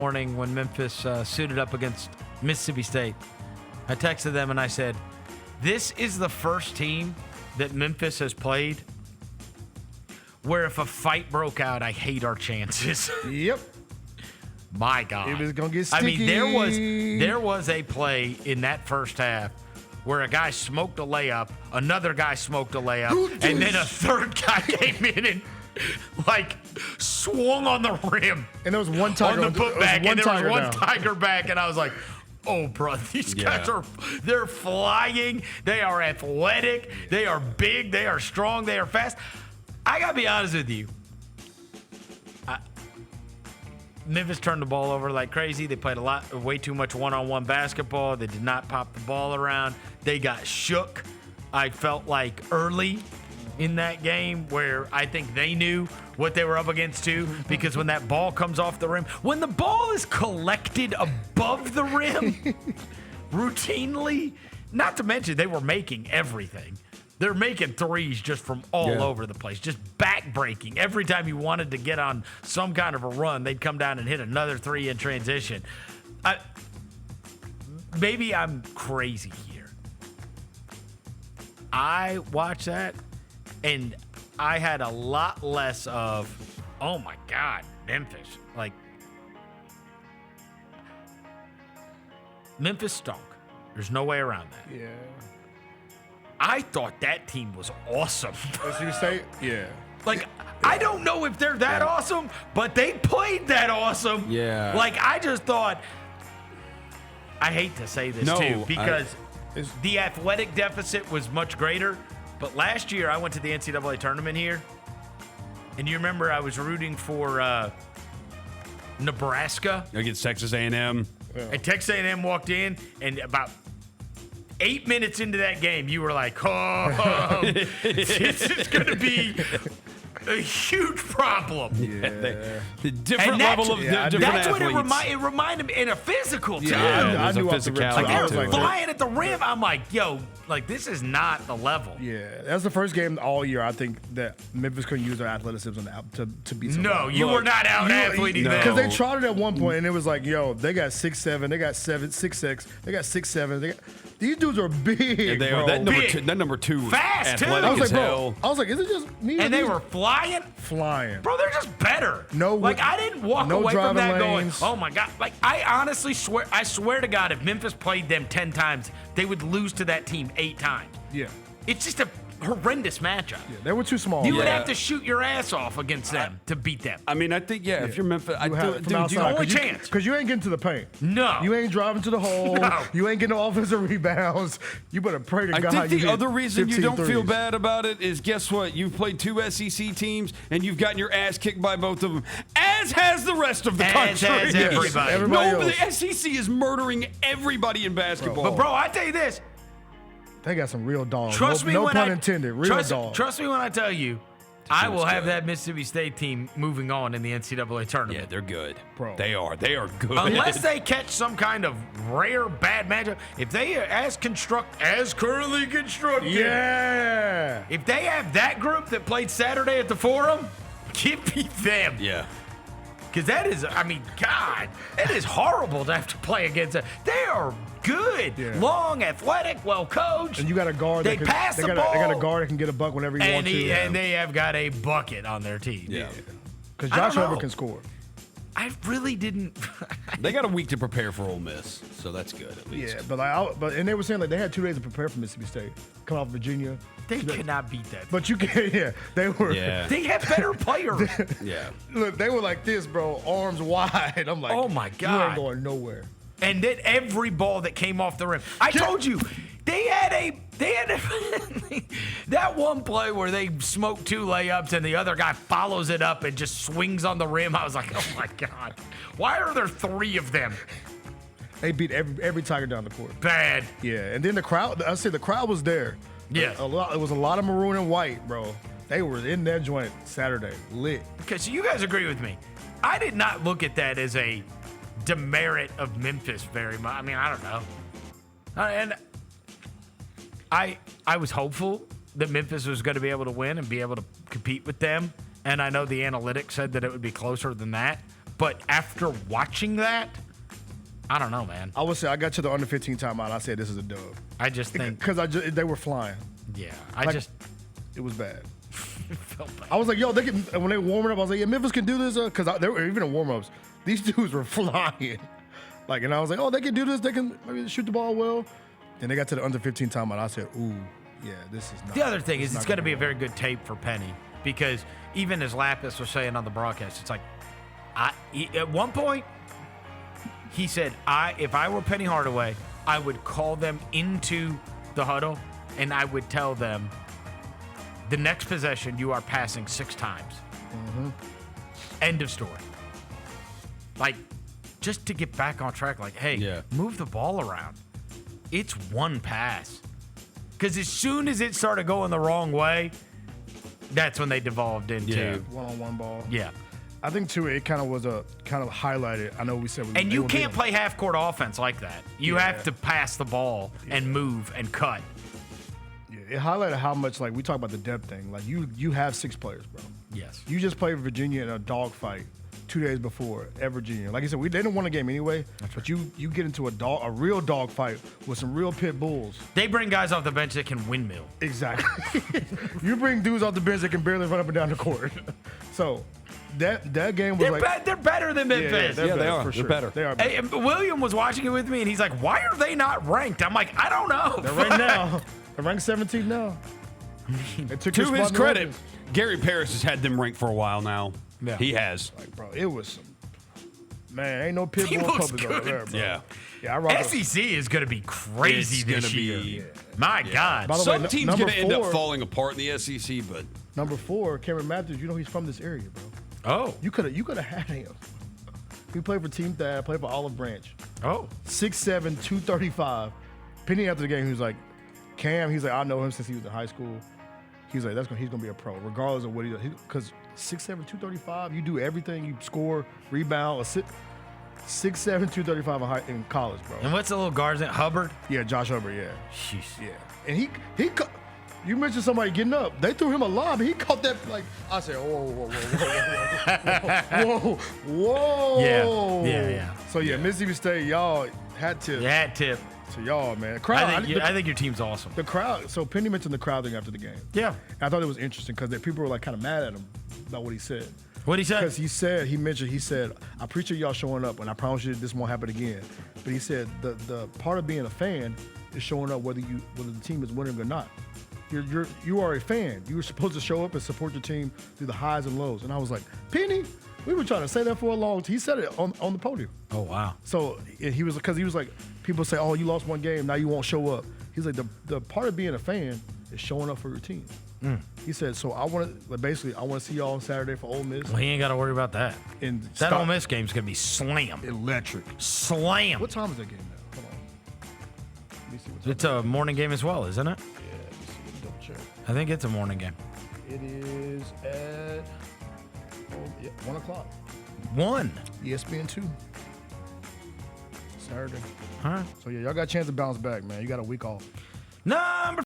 morning when Memphis suited up against Mississippi State. I texted them and I said, this is the first team that Memphis has played where if a fight broke out, I hate our chances. Yep. My God. It was going to get sticky. I mean, there was a play in that first half where a guy smoked a layup, another guy smoked a layup, and then a third guy came in and swung on the rim. And there was one Tiger on the putback, and there was one down. Tiger back, and I was like, oh, bro, these guys they're flying. They are athletic. They are big. They are strong. They are fast. I got to be honest with you. Memphis turned the ball over like crazy. They played way too much one-on-one basketball. They did not pop the ball around. They got shook. I felt like early in that game where I think they knew what they were up against too, because when that ball comes off the rim, when the ball is collected above the rim routinely, not to mention they were making everything. They're making threes just from all over the place, just back-breaking. Every time you wanted to get on some kind of a run, they'd come down and hit another three in transition. Maybe I'm crazy here. I watched that, and I had a lot less of, oh, my God, Memphis. Memphis stunk. There's no way around that. Yeah. I thought that team was awesome. As you say, yeah. I don't know if they're that awesome, but they played that awesome. Yeah. I just thought, I hate to say this too, because the athletic deficit was much greater. But last year, I went to the NCAA tournament here, and you remember I was rooting for Nebraska against Texas A&M. Yeah. And Texas A&M walked in, and about 8 minutes into that game, you were like, oh, this is going to be a huge problem. Yeah. The different level of different that's athletes. what it reminded me, in a physical, too. Yeah, I knew off the rim. They were too. flying at the rim. I'm like, yo, this is not the level. Yeah, that's the first game all year I think that Memphis couldn't use their athleticism to beat somebody. No, you were not out-athleting them. Because they tried it at one point, and it was like, yo, they got 6'7", they got 6'6", they got 6'7". These dudes are big, and bro. That number two was fast, too. athletic I was like, as hell. bro, is it just me? And they were flying. Bro, they're just better. No, I didn't walk no away from that lanes. going, oh my God. I honestly swear to God, if Memphis played them 10 times, they would lose to that team 8 times. Yeah. It's just a horrendous matchup. Yeah, they were too small. You would have to shoot your ass off against them to beat them. I mean, I think, if you're Memphis, only chance. Because you ain't getting to the paint. No. You ain't driving to the hole. No. You ain't getting offensive rebounds. You better pray to God. I think the other reason you don't feel threes. bad about it is, guess what? You've played 2 SEC teams, and you've gotten your ass kicked by both of them, as has the rest of the country. As everybody. But the SEC is murdering everybody in basketball. But, bro, I tell you this. They got some real dogs. Trust me no when pun intended. Real dogs. Trust me when I tell you, I will have that Mississippi State team moving on in the NCAA tournament. Yeah, they're good. Bro. They are good. Unless they catch some kind of rare bad matchup. If they are as currently constructed. Yeah. If they have that group that played Saturday at the Forum, give me them. Yeah. Because that is, God, it is horrible to have to play against them. They are good, long, athletic, well coached. And you got a guard. They pass the ball. They got a guard that can get a buck whenever he wants to. And they have got a bucket on their team. Yeah. Because Josh Herbert can score. I really didn't. They got a week to prepare for Ole Miss, so that's good at least. Yeah, and they were saying they had 2 days to prepare for Mississippi State, coming off Virginia. They could not beat that. But you can, they were. Yeah. They have better players. Yeah. Look, they were like this, bro, arms wide. I'm like, oh my God, you ain't going nowhere. And then every ball that came off the rim, I told you, they had that one play where they smoked 2 layups and the other guy follows it up and just swings on the rim. I was like, oh my God, why are there 3 of them? They beat every Tiger down the court. Bad. Yeah, and then the crowd. The crowd was there. Yeah, it was a lot of maroon and white, bro. They were in that joint Saturday, lit. Okay, so you guys agree with me. I did not look at that as a demerit of Memphis very much. I don't know. And I was hopeful that Memphis was going to be able to win and be able to compete with them. And I know the analytics said that it would be closer than that. But after watching that, I don't know, man. I would say I got to the under 15 timeout. I said this is a dub I just think, because they were flying. yeah, It was bad. felt bad. I was like, yo, they can. When they were warming up, I was like, yeah, Memphis can do this because they were even in warm-ups. These dudes were flying. Like, and I was like, oh, they can do this. They can maybe shoot the ball well. Then they got to the under 15 timeout. I said, ooh, yeah, this is not. The other thing is, this it's not going to be a work. very good tape for Penny because even as Lapis was saying on the broadcast, it's like, at one point, he said, if I were Penny Hardaway, I would call them into the huddle and I would tell them, the next possession, you are passing 6 times. End of story. Like, just to get back on track, like, hey, move the ball around. It's one pass. Because as soon as it started going the wrong way, that's when they devolved into one-on-one ball. Yeah. I think too, it kind of was highlighted. I know we said, And you can't play half-court offense like that. You have to pass the ball and move and cut. Yeah, it highlighted how much we talk about the depth thing. Like you have 6 players, bro. Yes. You just played Virginia in a dogfight 2 days before at Virginia. Like I said, they didn't win a game anyway. But you get into a real dogfight with some real pit bulls. They bring guys off the bench that can windmill. Exactly. You bring dudes off the bench that can barely run up and down the court. So that game was They're better than Memphis. Yeah, they are. For sure. They're better. They are better. Hey, and William was watching it with me, and he's like, why are they not ranked? I'm like, I don't know. They're ranked now. They're ranked 17th now. They took To their his spot in the credit, rankings. Gary Parrish has had them ranked for a while now. Yeah. He has. Like, bro, it was some. Man, ain't no pit He bull looks public over good. there, bro. Yeah. Yeah, I rock SEC is going to be crazy It's this gonna year. be- My God. By the way, Some teams number going to end up 4 falling apart in the SEC, but Number 4, Cameron Matthews. You know he's from this area, bro. Oh. You could have had him. He played for Team Thad, played for Olive Branch. Oh. 6'7", 235. Penny after the game, he was like, Cam. He's like, I know him since he was in high school. He's like, he's gonna be a pro, regardless of what he does. Because 6'7", 235, you do everything. You score, rebound, assist. 6'7", 235 in college, bro. And what's the little guard's name? Hubbard? Yeah, Josh Hubbard, yeah. Jeez. Yeah. And he you mentioned somebody getting up. They threw him a lob. He caught that, I said, whoa. Yeah. So, Mississippi State, y'all, hat tip Hat tip. to y'all, man. Crowd, I think your team's awesome. the crowd. So, Penny mentioned the crowd thing after the game. Yeah. I thought it was interesting because people were kind of mad at him about what he said. What'd he say? Because he said, I appreciate y'all showing up, and I promise you this won't happen again. But he said the part of being a fan is showing up whether the team is winning or not. You are a fan. You were supposed to show up and support your team through the highs and lows. And I was like, Penny, we were trying to say that for a long time. He said it on the podium. Oh, wow. So he was like, people say, oh, you lost one game, now you won't show up. He's like, the part of being a fan is showing up for your team. He said, so I want to see y'all on Saturday for Ole Miss. Well, he ain't got to worry about that. And That Ole Miss game's going to be slam. electric. Slam. What time is that game now? Hold on. Let me see what time. It's a morning game as well, isn't it? Yeah, let me see. Double check. I think it's a morning game. It is at 1 o'clock. 1. ESPN 2. Saturday. Huh? So, y'all got a chance to bounce back, man. You got a week off. Number